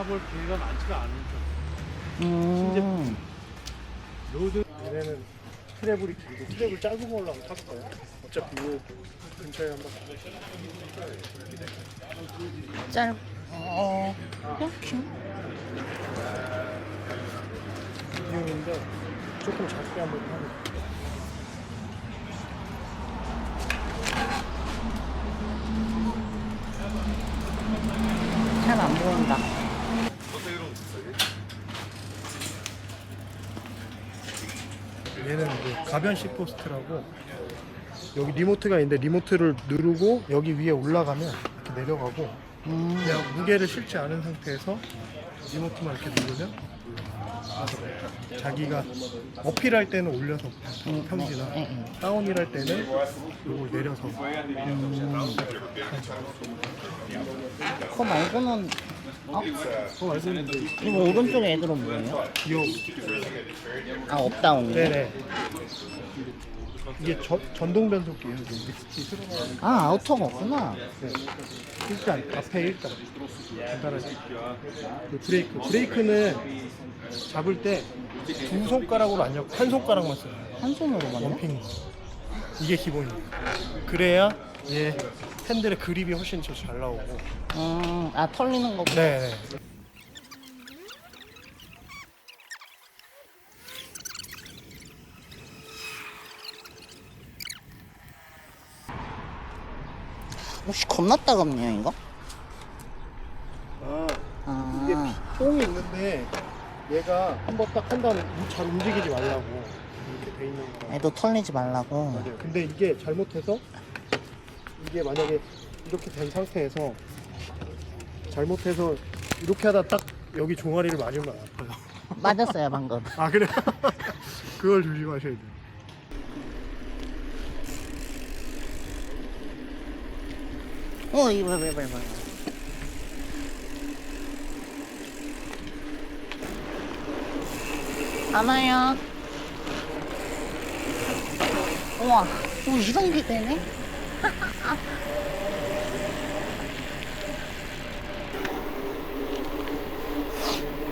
타볼 기회가 많지가 않죠. 음. 로드 얘네는 트래블이 길고 트래블 짧은 걸로 한번 타볼까요? 어차피 요 근처에 한번 짧. 이렇게. 비용인데 조금 작게 한번 타볼까요? 잘 안 보인다. 얘는 그 가변 시포스트라고 여기 리모트가 있는데 리모트를 누르고 여기 위에 올라가면 이렇게 내려가고 그냥 무게를 실지 않은 상태에서 리모트만 이렇게 누르면 자기가 어필할 때는 올려서 평지나 다운이랄 때는 이걸 내려서 그거 말고는 그거 말고는 이제 이거 오른쪽에 애들은 뭐예요? 기어 아, 업다운이요? 네네 이게 전동 변속기예요. 믹스키 틀어놔야 아, 아우터가 없구나. 네. 일단 앞에 일단 간단하게 그 브레이크는 잡을 때 두 손가락으로 안 잡고 한 손가락만 써요. 한 손으로만요? 원핑 이게 기본이에요. 그래야 얘 핸들의 그립이 훨씬 더 잘 나오고. 아, 털리는 거구나. 네네. 혹시 겁나 따갑네요, 이거? 이게 아, 뽕이 있는데 얘가 한번 딱 한 다음에 잘 움직이지 말라고 이렇게 돼 있는 거. 애도 털리지 말라고. 맞아요. 근데 이게 잘못해서 이게 만약에 이렇게 된 상태에서 잘못해서 이렇게 하다 딱 여기 종아리를 맞으면 아파요. 맞았어요, 방금. 아 그래? 그걸 조심하셔야 돼요. 이거. 안 와요. 우와, 이런 게 되네?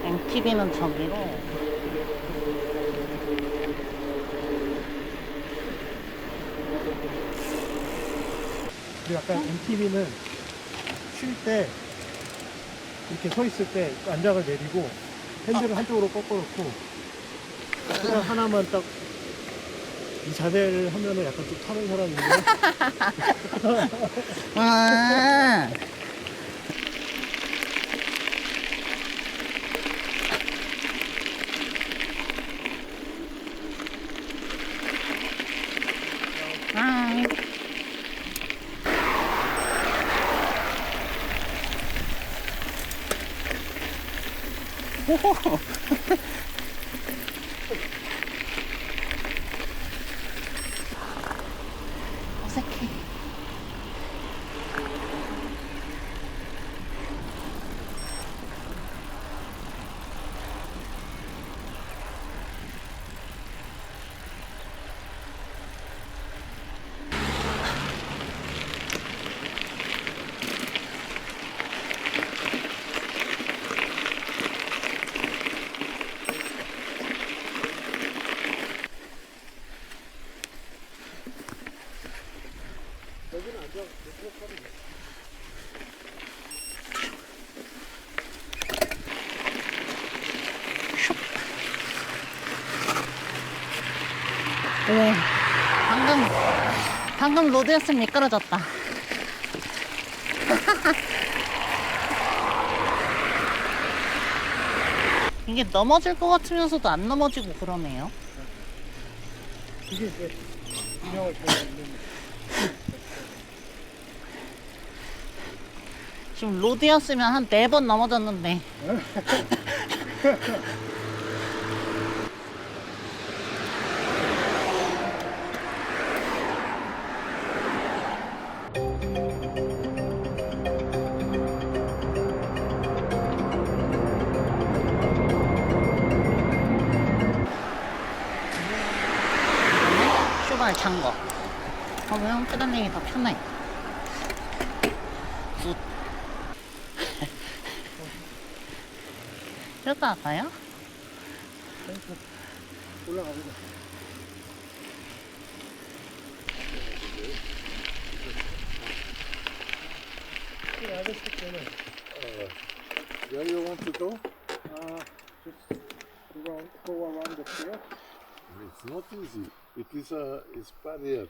MTB는 저기로. 그리고 약간 MTB는 쉴 때 이렇게 서 있을 때 안장을 내리고 핸들을 한쪽으로 꺾어놓고 하나만 딱 이 자세를 하면은 약간 좀 타는 사람인데 아, 아. 어색해. 오, 방금 로드였으면 미끄러졌다. 이게 넘어질 것 같으면서도 안 넘어지고 그러네요. 이게 이제 균형을 잘 잡는 지금 로드였으면 한 4번 넘어졌는데. 쇼발 잔거. 그러면 페달링이 더 편해. 굿. 저기다 가요? 올라가보자. 이 아저씨 때는 Where you want to go? just go around the field. It's not easy. It is it's barrier.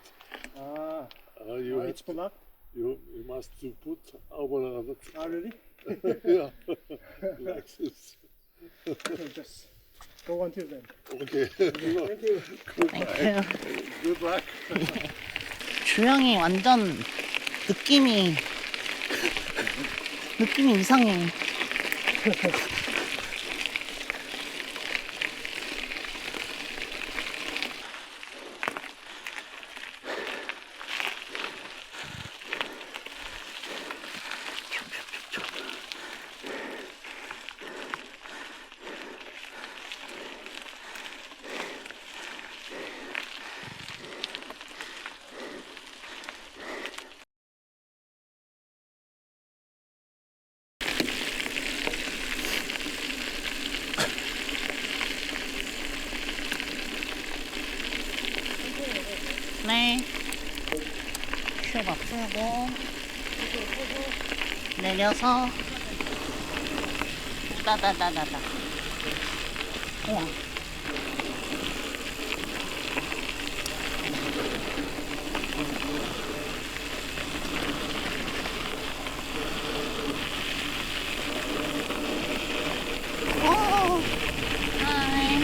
아, You it's blocked. you must to put our Really? yeah like this. Okay, just go until then. Okay. Thank you. 땡큐. Good luck. 주영이 완전 느낌이 이상해. 네. 슈가 풀고 내려서 따다다다다. 우와. 오. 하이.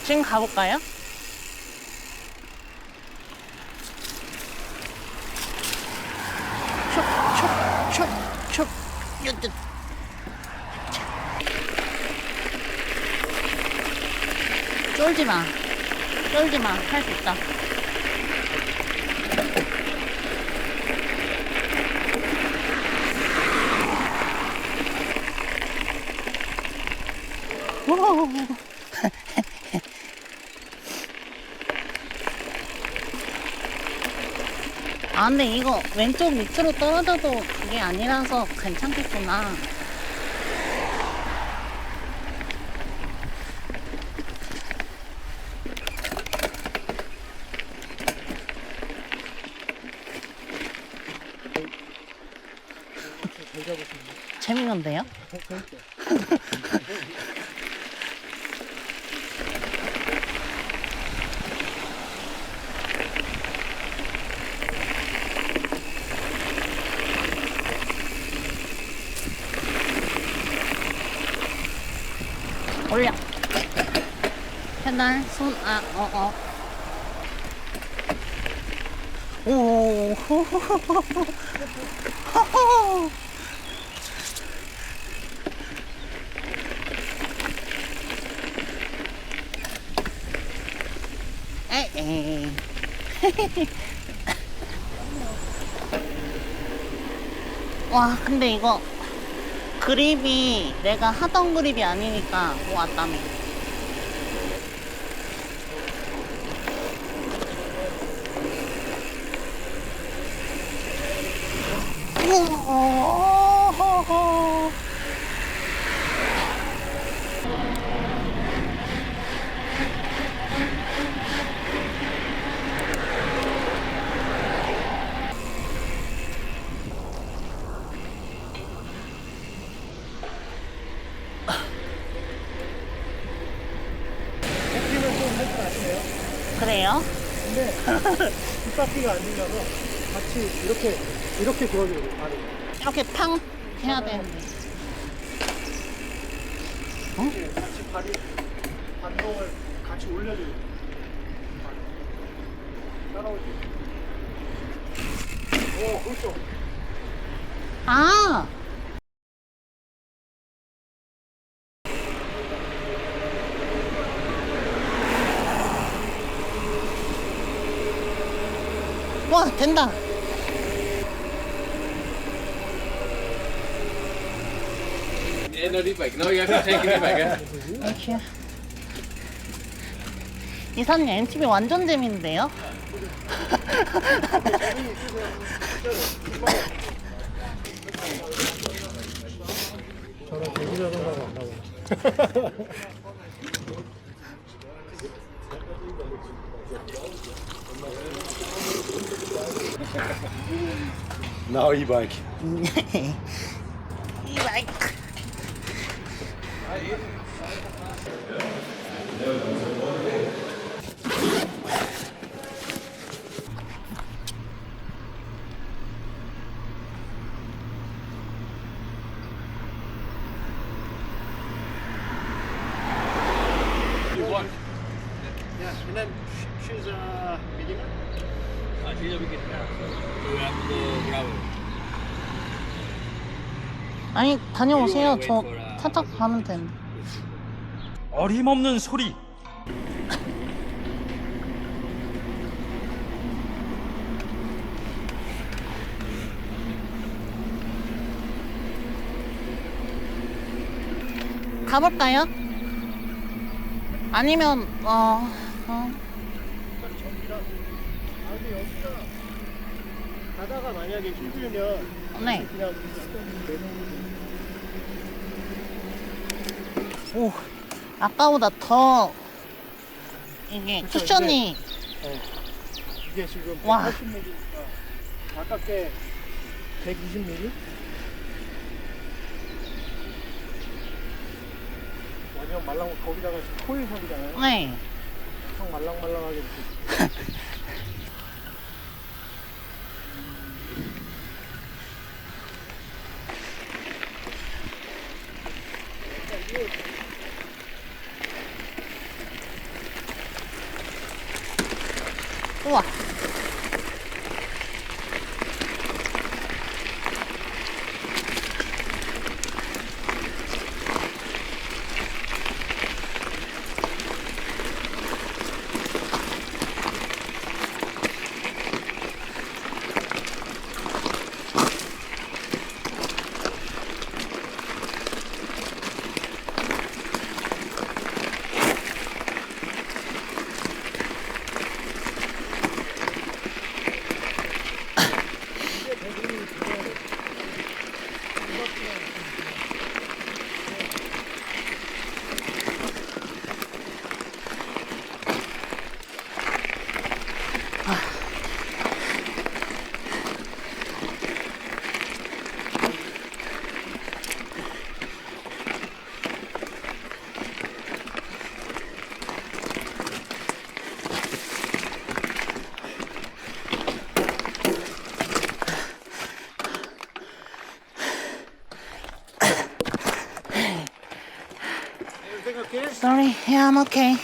지금 가볼까요? 촉촉촉촉 요뜻 쫄지마 쫄지마 할 수 있다. 오. 아 근데 이거 왼쪽 밑으로 떨어져도 그게 아니라서 괜찮겠구나. 잘 잡았습니다. 재밌는데요? 재밌죠? 올려. 페달, 손, 오, 호호호호호. 에이. 와, 근데 이거 그립이 내가 하던 그립이 아니니까 왔다며. 우와. 햇빛은 좀 할 줄 아시네요? 그래요? 근데 뒷바퀴가 안 들려서 같이 이렇게 들어줘야 돼요, 발을. 이렇게 팡 해야 되는데. 이렇게 같이 반동을 같이 올려줘야 돼요. 따라오죠. 오, 그렇죠. 아! 와, 된다. Em đâu đi bệnh đâu, em thấy cái này bệnh á. 이렇게. 이사님 MTB 완전 재밌는데요? 저는 대구 자전거가 안 나와요. Now e-bike. 이 마이크. Yeah, and then she's a beginner. 아니 다녀오세요. 저 차 타고 가면 되는데. 어림없는 소리. 가볼까요? 아니면 근데 여기가 가다가 만약에 힘들면 네. 그냥 내놓는 오, 아까보다 더 이게 그쵸, 쿠션이 이게 지금 와. 180mm니까 아깝게 120mm? 완전 말랑 거기다가 지금 코일석이잖아요. 네. 엄청 말랑말랑하게 이렇게. 우와. Sorry, yeah, I'm okay.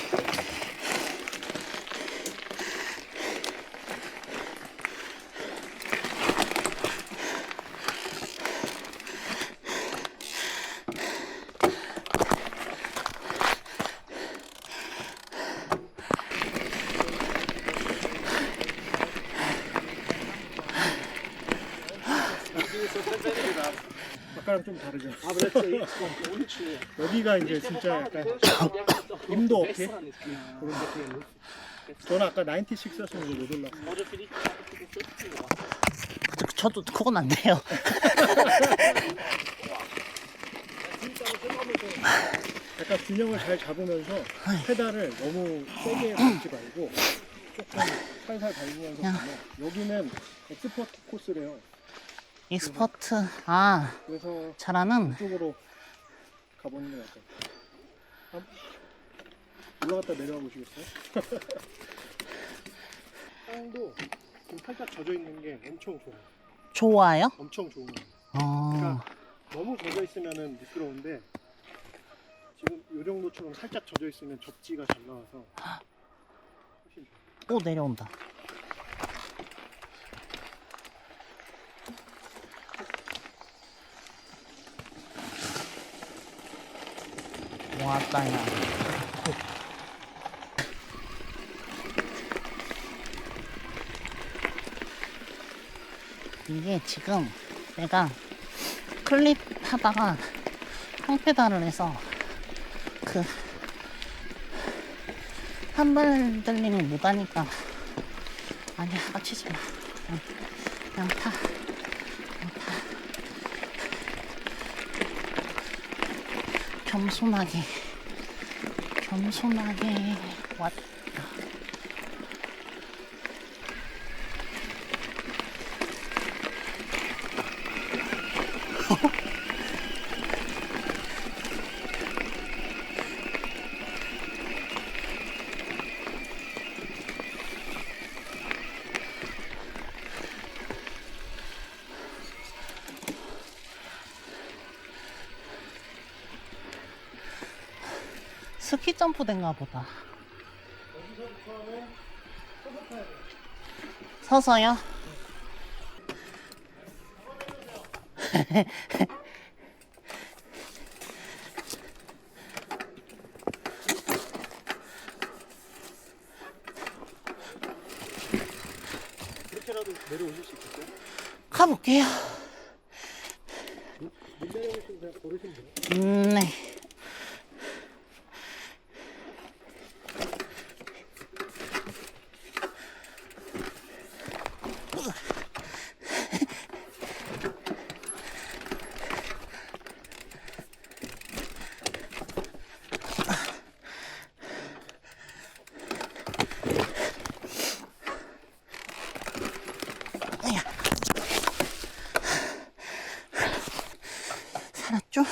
아까랑 좀 다르죠. 아, 그렇지. 여기가 이제 진짜 약간 임도 어깨 그런 느낌. 저는 아까 96였으면 못 올랐어요. 저도 그건 안 돼요. 약간 균형을 잘 잡으면서 페달을 너무 세게 밟지 말고 조금 살살 밟으면서 가면 여기는 엑스퍼트 코스래요. 익스퍼트, 아, 그래서 잘하는. 이쪽으로 가보는 게 나을까요? 올라갔다 내려가 보시겠어요? 땅도 지금 살짝 젖어 있는 게 엄청 좋아요. 좋아요? 엄청 좋은 거예요. 어, 그러니까 너무 젖어 있으면은 미끄러운데 지금 이 정도처럼 살짝 젖어 있으면 접지가 잘 나와서 훨씬 좋아요. 오, 내려온다. 왔다, 야. 이게 지금 내가 클립 하다가 평페달을 해서 그 한 발 들리면 못하니까. 아니야, 빠치지 마. 그냥 타. 그냥 타. 겸손하게. 겸손하게 왔다. 스키 점프 된가 보다. 서서요? 그렇게라도 내려오실 수 있겠어요? 가볼게요. 못 내려오시면 그냥 걸으시면 돼요. 네. 살았죠?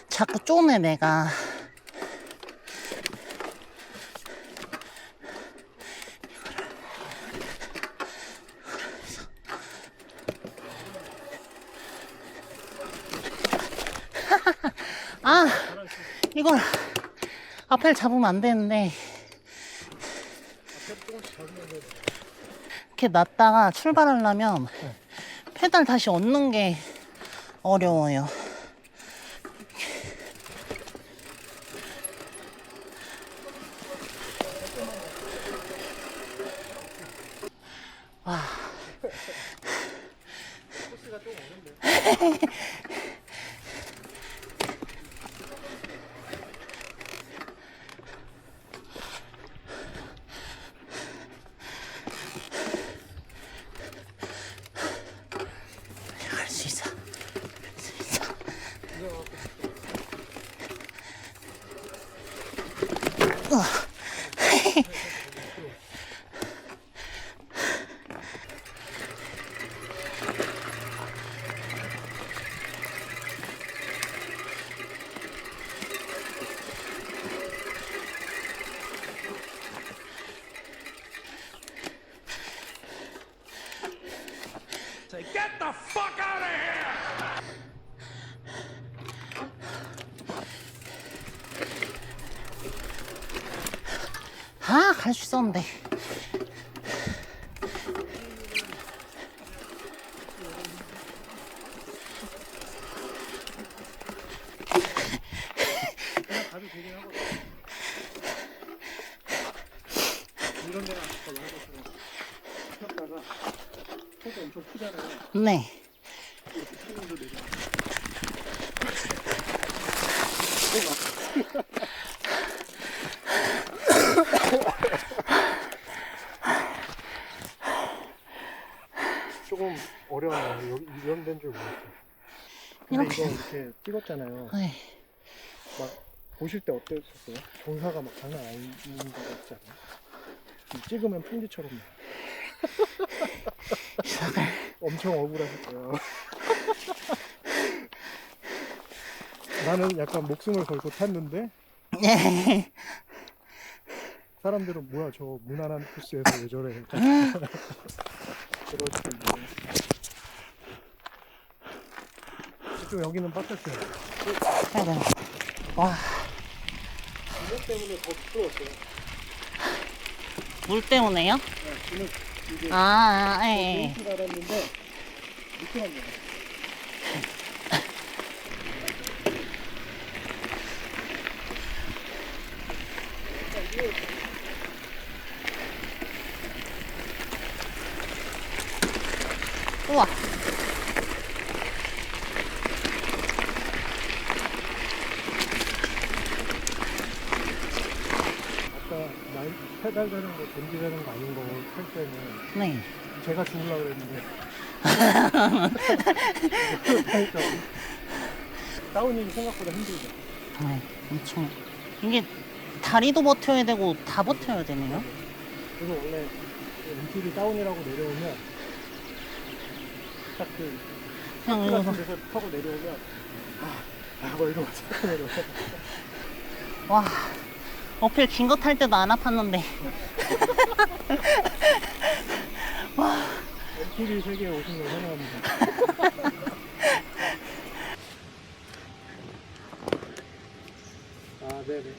자꾸 쪼네 내가. 아, 이걸 앞을 잡으면 안 되는데. 이렇게 놨다가 출발하려면 페달 다시 얹는 게 어려워요. 와. 코스가 좀 어렵네. 할 수 있어. 할 수 있어. Say, get the fuck out of here! 아, 갈 수 있었는데. 가도 되긴 하거든. 이런 데는 아까 와가지고 폈다가 속이 엄청 크잖아요. 네. 이렇게 타면서 내려. 조금 어려워요. 여기 이런 데인 줄 몰랐어요. 근데 이렇게. 이거 이렇게 찍었잖아요. 네. 막 보실 때 어땠었어요? 경사가 막 장난 아닌 것 같지 않아요? 찍으면 풍기처럼 나요. 엄청 억울하실 거예요. 나는 약간 목숨을 걸고 탔는데 네. 사람들은 뭐야 저 무난한 코스에서 왜 저래. 그럴 수 있네. 좀 여기는 빡쳤어요. 해야 와, 이것 때문에 더 부끄러웠어요. 물 때문에요? 네, 지금 이게 아, 예. 줄 알았는데 미끄럽네요. 페달 자전거, 전기 자전거 아닌 거 탈 때는 네. 제가 죽으려고 그랬는데 그러니까 다운이 생각보다 힘들죠. 네, 엄청. 이게 다리도 버텨야 되고 다 버텨야 되네요. 그래서 원래 MTB 다운이라고 내려오면 딱그 그냥 같은 이거 데서 타고 내려오면 뭐 이러면서 타고 내려오면 와 어필 긴 거 탈 때도 안 아팠는데. 와 MTB 세계에 오신 걸 환영합니다. 아, 네네.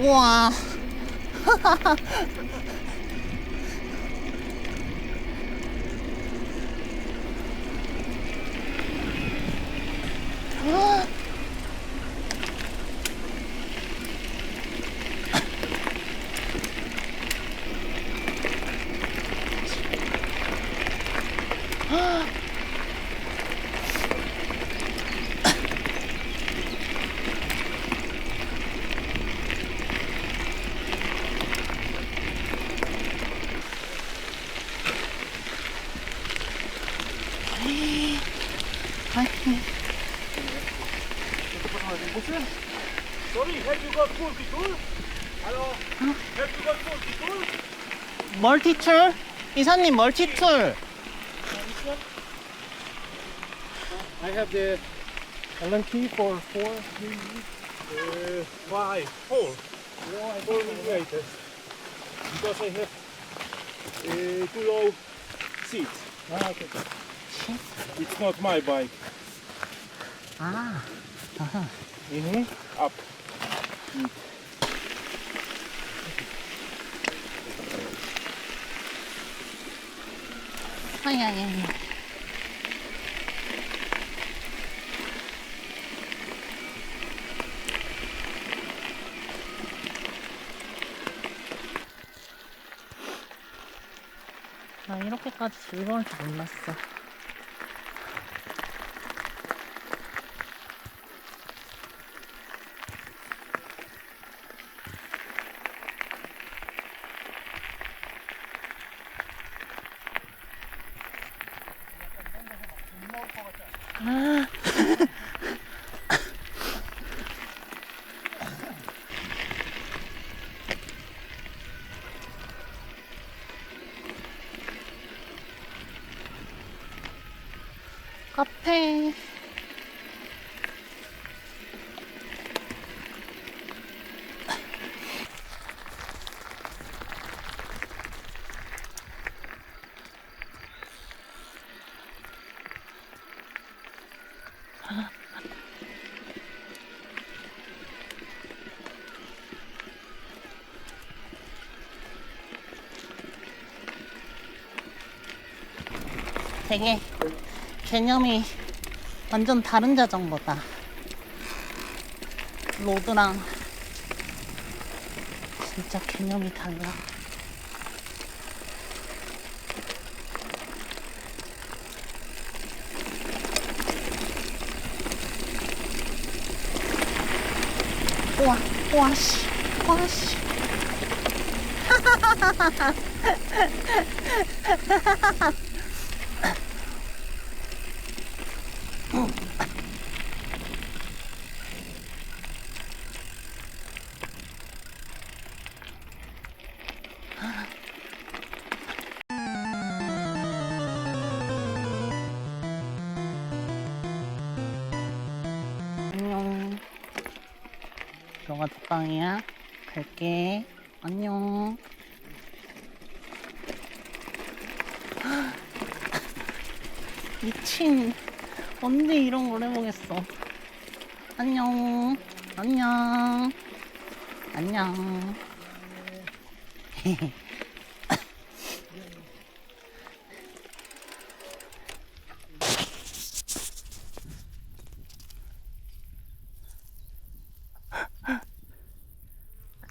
우와. Sorry, have you got multi-tool? Hello? Have you got multi-tool? 멀티툴? 이사님 멀티툴. I have the Allen key for 4. Why? Four. Four millimeters. Because I have too low seats. 아, okay. It's not my bike. 아. 아하. Up. 아야야야. 나 이렇게까지 즐거울 줄 몰랐어. 아. 카페. 되게 개념이 완전 다른 자전거다. 로드랑 진짜 개념이 달라. 우와, 우와, 씨, 우와, 씨. 안녕. 너가 덕방이야? 갈게. 안녕. 미친. 언제 이런 걸 해보겠어. 안녕. 안녕. 안녕.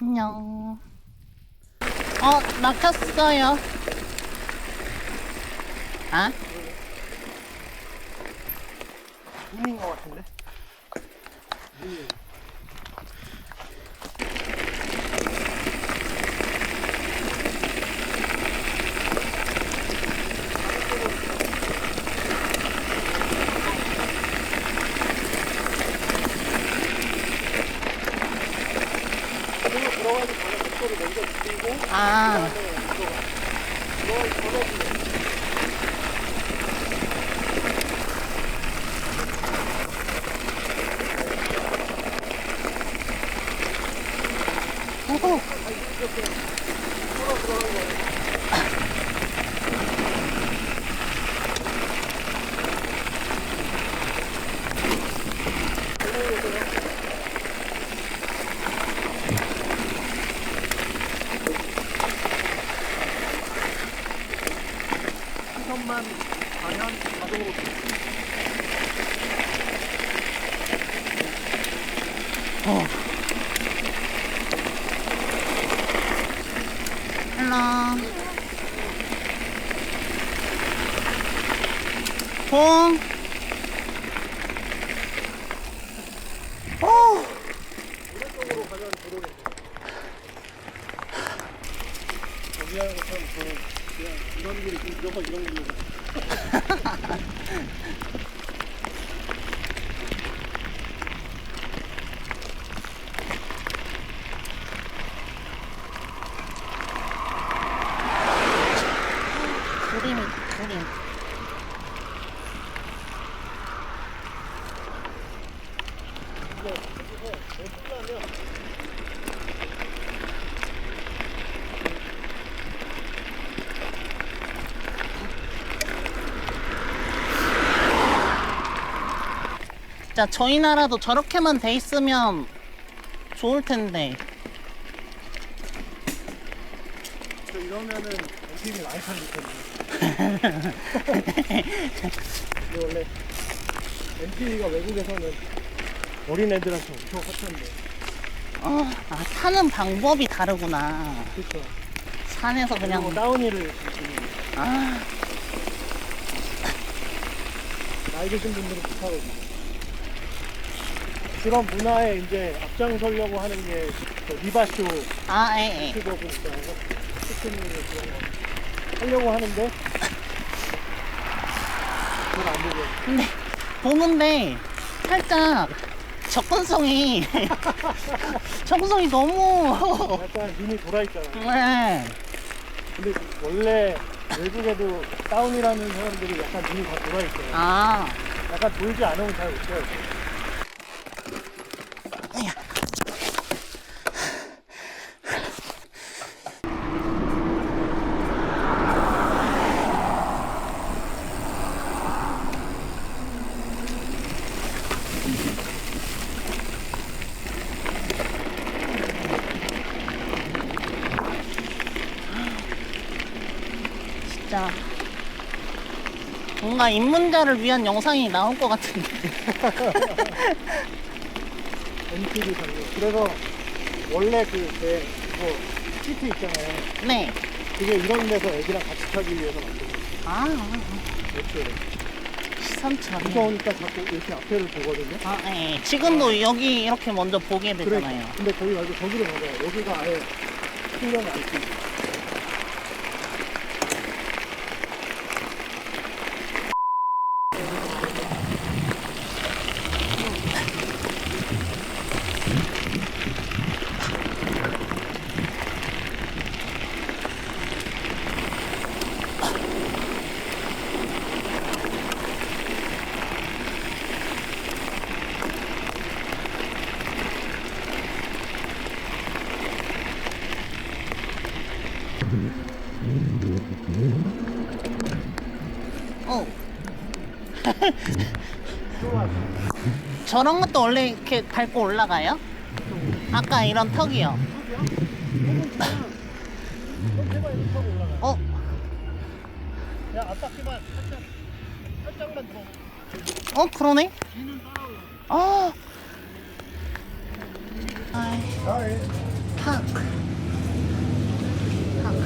안녕. 막혔어요. 아? 문인 것 같은데? 들어가기 전에 목소리 먼저 듣고 아, 들어가기 전에 오호. 시선만 가면 자동으로 헬로. 봉. 오. 오른쪽으로 가면 도로겠네. 정리하는 것처럼 저는 그냥 이런 길이 무조건 이런 길로 그림이, 그림. 진짜 저희 나라도 저렇게만 돼 있으면 좋을 텐데. 이러면은 MTV 많이 타는 텐데. 근데 원래 MTV가 외국에서는 어린애들한테 엄청 핫한데. 타는 방법이 다르구나. 그렇죠. 산에서 그냥 그냥. 다운힐을 아, 나이 드신 분들은 못하거든요. 그런 문화에 이제 앞장서려고 하는 게 리바쇼 예. 유튜버 보니까 스크린을 그런 거 하려고 하는데 그걸 안 되죠. 근데 보는데 살짝 접근성이 접근성이 너무 약간 눈이 돌아있잖아요. 네. 근데 원래 외국에도 다운이라는 사람들이 약간 눈이 다 돌아있어요. 아, 약간 돌지 않으면 잘 못 쳐요. 진짜 뭔가 입문자를 위한 영상이 나올 것 같은데. MTV 장르. 그래서 원래 그제 이거 시트 있잖아요. 네. 그게 이런 데서 애기랑 같이 타기 위해서 만든 거예요. 이렇게 시선처럼. 무서우니까 자꾸 이렇게 앞에를 보거든요. 예. 지금도 여기 이렇게 먼저 보게 그래. 되잖아요. 근데 거기 말고 저기를 봐봐요. 여기가 아예 신경이 안 쓰이고. 저런 것도 원래 이렇게 밟고 올라가요? 아까 이런 턱이요. 그냥 앞바퀴만 살짝만 더. 그러네? 아, 아이, 팍. 팍.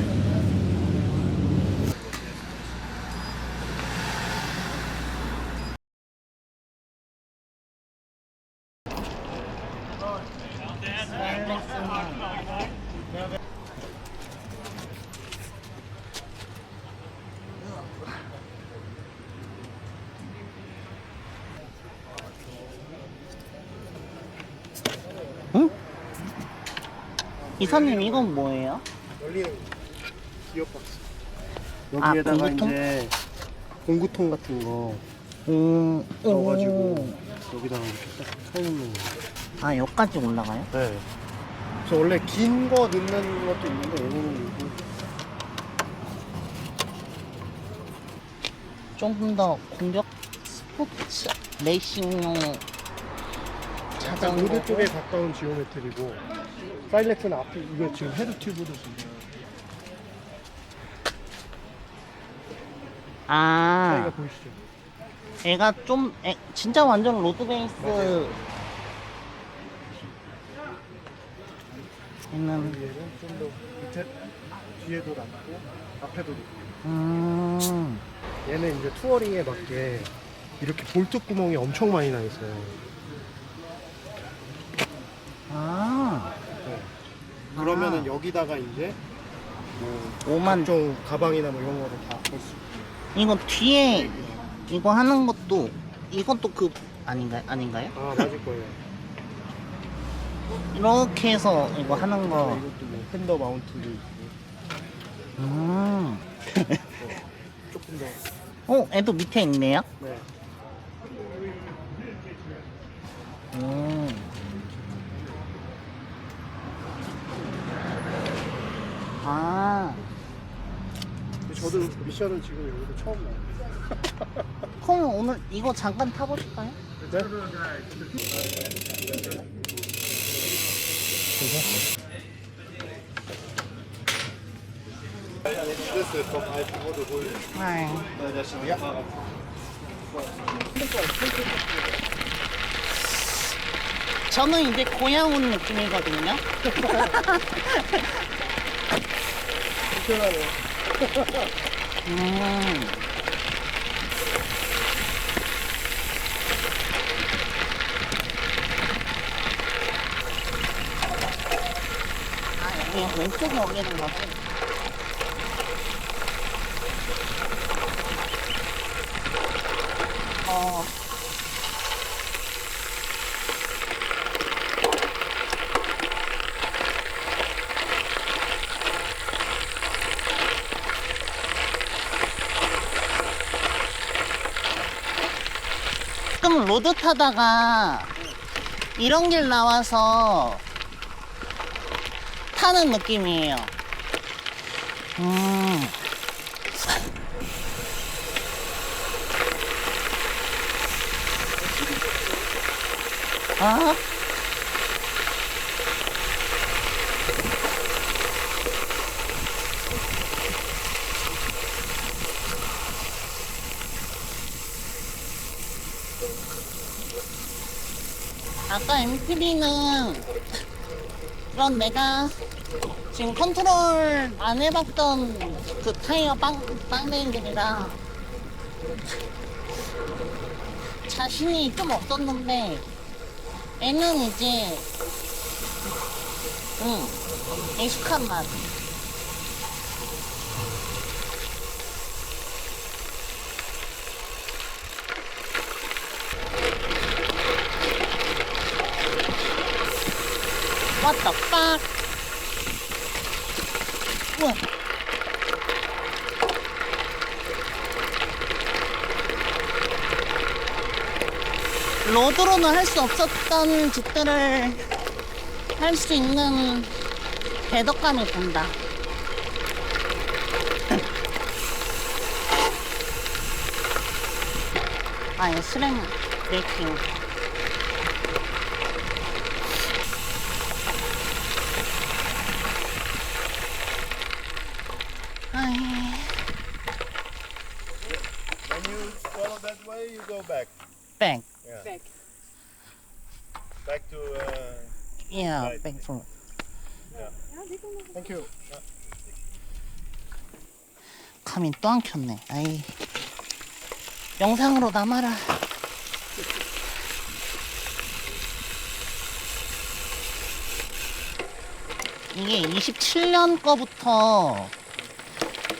응? 이사님 이건 뭐예요? 열리는 기업 박스. 아, 여기에다가 공구통? 이제 공구통 같은 거 넣어가지고 넣어가지고 여기다가 이렇게 딱 쳐놓는 거. 아 여기까지 올라가요? 네. 그래서 원래 긴 거 넣는 것도 있는데 얘는 이거 조금 더 공격 스포츠 레이싱용 약간 자전거 로드 쪽에 가까운 지오메트리고 사일렉스는 앞에 이거 지금 헤드 튜브도 지금 아 차이가 보이시죠? 애가 좀 진짜 완전 로드 베이스 얘는 얘는 좀 더 밑에 뒤에도 낮고 앞에도 높고 얘는 이제 투어링에 맞게 이렇게 볼트 구멍이 엄청 많이 나 있어요. 아 네. 그러면은 여기다가 이제 뭐 오만 각종 가방이나 뭐 이런 거를 다 걸 수 있고. 이거 뒤에 이거 하는 것도 이것도 그 아닌가요? 아 맞을 거예요. 이렇게 해서 이거 하는 거 이것도 뭐 핸더 마운트도 있고 조금 더 애도 밑에 있네요? 네. 아 저도 미션은 지금 여기서 처음 나와요. 그럼 오늘 이거 잠깐 타보실까요? 네? This is from I order for you. 네. 저는 이제 고향 온 느낌이거든요. 불편하네요. 그냥 왼쪽에 올리는 거지. 가끔 로드 타다가 이런 길 나와서 타는 느낌이에요. 아? 아까 MTB는 그런 내가 지금 컨트롤 안 해봤던 그 타이어 빵댕이들이라 자신이 좀 없었는데 얘는 이제 익숙한 맛. What the fuck? 우와. 로드로는 할 수 없었던 짓들을 할 수 있는 배덕감이 든다. 아, 이 스랭 브레이킹. When you follow that way, you go back. 백. Yeah. Back to. Yeah, Right. 백 for. 땡큐. 감이 또 안 켰네. 아이. 영상으로 남아라. 이게 27년 거부터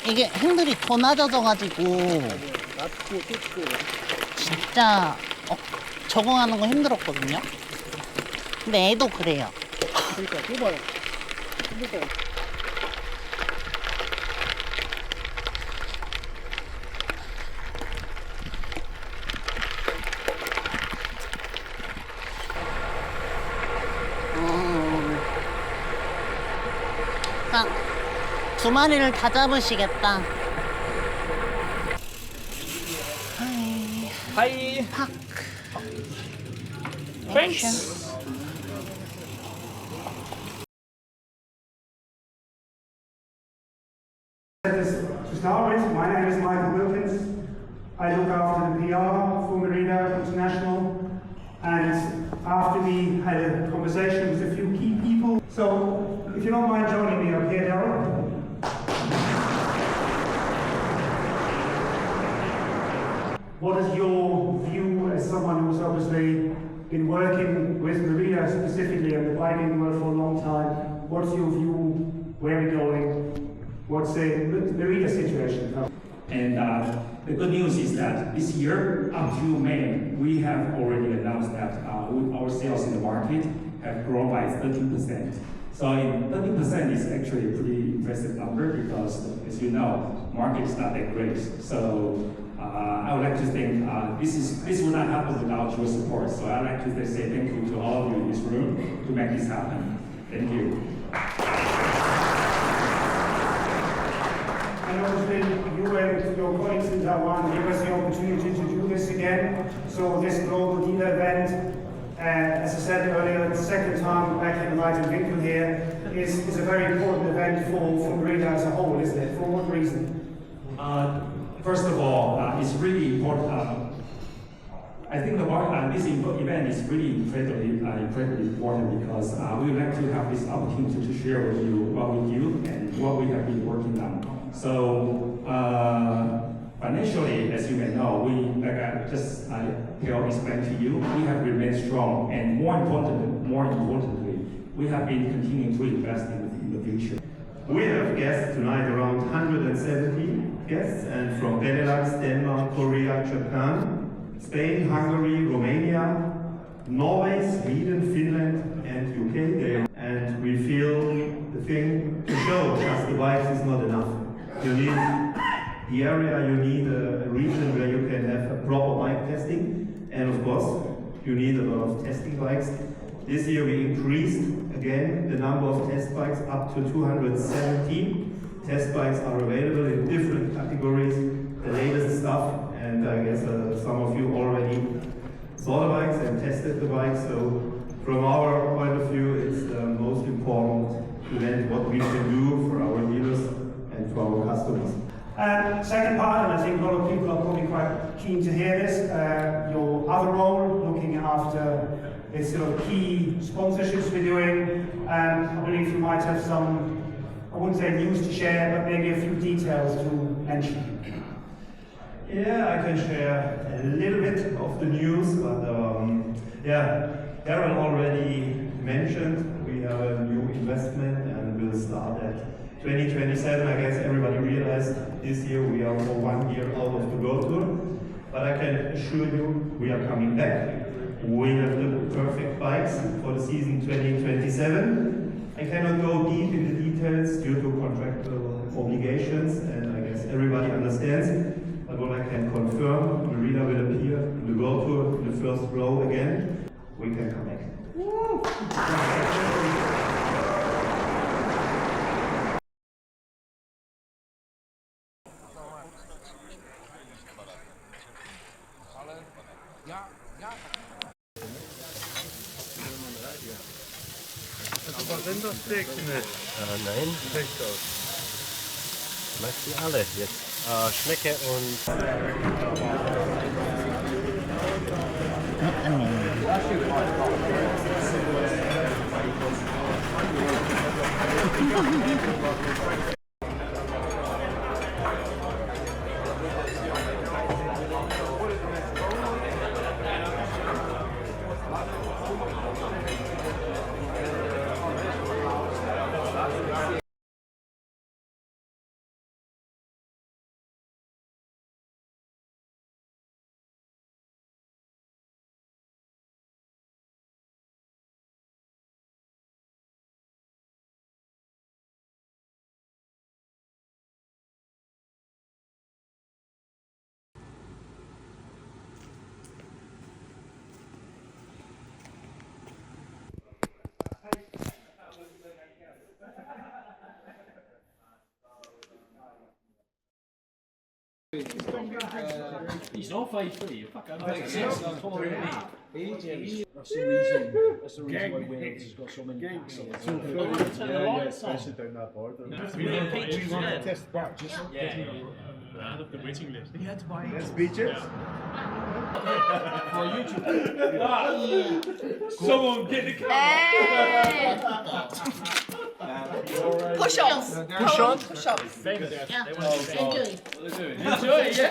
이게 핸들이 더 낮아져가지고 진짜 적응하는 거 힘들었거든요. 근데 애도 그래요. 그러니까 좁아요. 힘들어요. 딱 두 마리를 다 잡으시겠다. Hi. 팍. Thanks. To start with, my name is Michael Wilkins. I look after the PR for Merida International, and after we had a conversation with a few key people, so if you don't mind joining me up here, Daryl. What is your view as someone who's obviously been working with Merida specifically and the biking world for a long time? What's your view? Where are we going? What's the Merida situation? And the good news is that this year, up to May, we have already announced that our sales in the market have grown by 13%. So 13% is actually a pretty impressive number because, as you know, market is not that great. So I would like to think this would not happen without your support. So I'd like to say thank you to all of you in this room to make this happen. Thank you. And obviously, you and your colleagues in Taiwan gave us the opportunity to do this again. So this global dealer event, as I said earlier, the second time back in the Light Winkel here, is a very important event for Merida as a whole, isn't it? For what reason? First of all, it's really important. I think this event is really incredibly important because we would like to have this opportunity to share with you what we do and what we have been working on. So financially, as you may know, like I just explained to you, we have remained strong, and more importantly, we have been continuing to invest in the future. We have guests tonight, around 170 guests, and from Benelux, Denmark, Korea, Japan, Spain, Hungary, Romania, Norway, Sweden, Finland, and UK. And we feel the thing to show just the bikes is not enough. You need the area, you need a region where you can have a proper bike testing, and of course, you need a lot of testing bikes. This year we increased again the number of test bikes up to 270. Test bikes are available in different categories, the latest stuff, and I guess some of you already saw the bikes and tested the bikes. So from our point of view, it's the most important event what we can do for our dealers and for our customers. Second part, and I think a lot of people are probably quite keen to hear this, your other role, looking after the sort of key sponsorships we're doing. I believe you might have some, I wouldn't say news to share, but maybe a few details to mention. Yeah, I can share a little bit of the news, but yeah, Darren already mentioned we have a new investment and we'll start at 2027. I guess everybody realized this year we are for 1 year out of the World Tour, but I can assure you we are coming back. We have the perfect bikes for the season 2027. I cannot go deep in the details due to contractual obligations, and I guess everybody understands. But what I can confirm, Merida will appear in the World Tour in the first row again. We can come back. Nein. Mach die alle jetzt. Schnecke und He's not 5'3", you're fucking like 6 taller than me. That's the reason why Wales has got so many accents. Especially down that border. Test back, just Out of the waiting list. Let's beach it. for YouTube. Someone get the camera. Push-ups. Push-ups? Push-ups. Enjoy, yeah.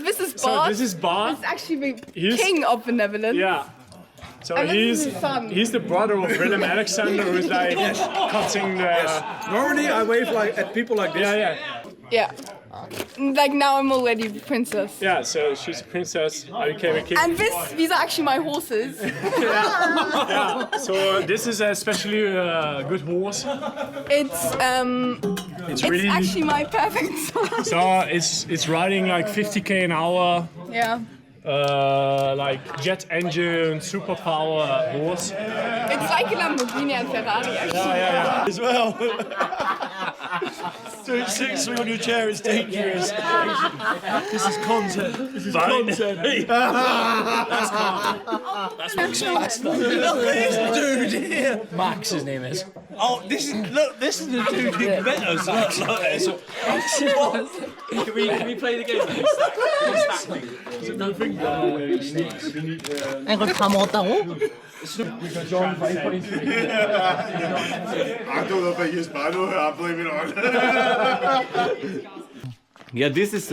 This is Bart. This is Bart. He's actually the He's- king of the Netherlands. Yeah. So And this is his son. he's the brother of Willem Alexander, who's like cutting the. Normally I wave like at people like this. Yeah. Yeah. Like now I'm already the princess. Yeah. So she's a princess. I became a king. And these are actually my horses. Yeah. So this is especially a good horse. It's It's it's really. actually my perfect son. So it's riding like 50k an hour. Yeah. Like jet engine, superpower horse. It's like a Lamborghini and Ferrari actually. Yeah. As well. Doing 6 swing on your chair is dangerous. This is content. This is content. That's Max Faster. Look at this dude here. Max, his name is. Oh, this is the dude who met us. Can we play the game? 이걸 다 먹었다고? I don't know about you, but I know who I'm blaming on. Yeah, this is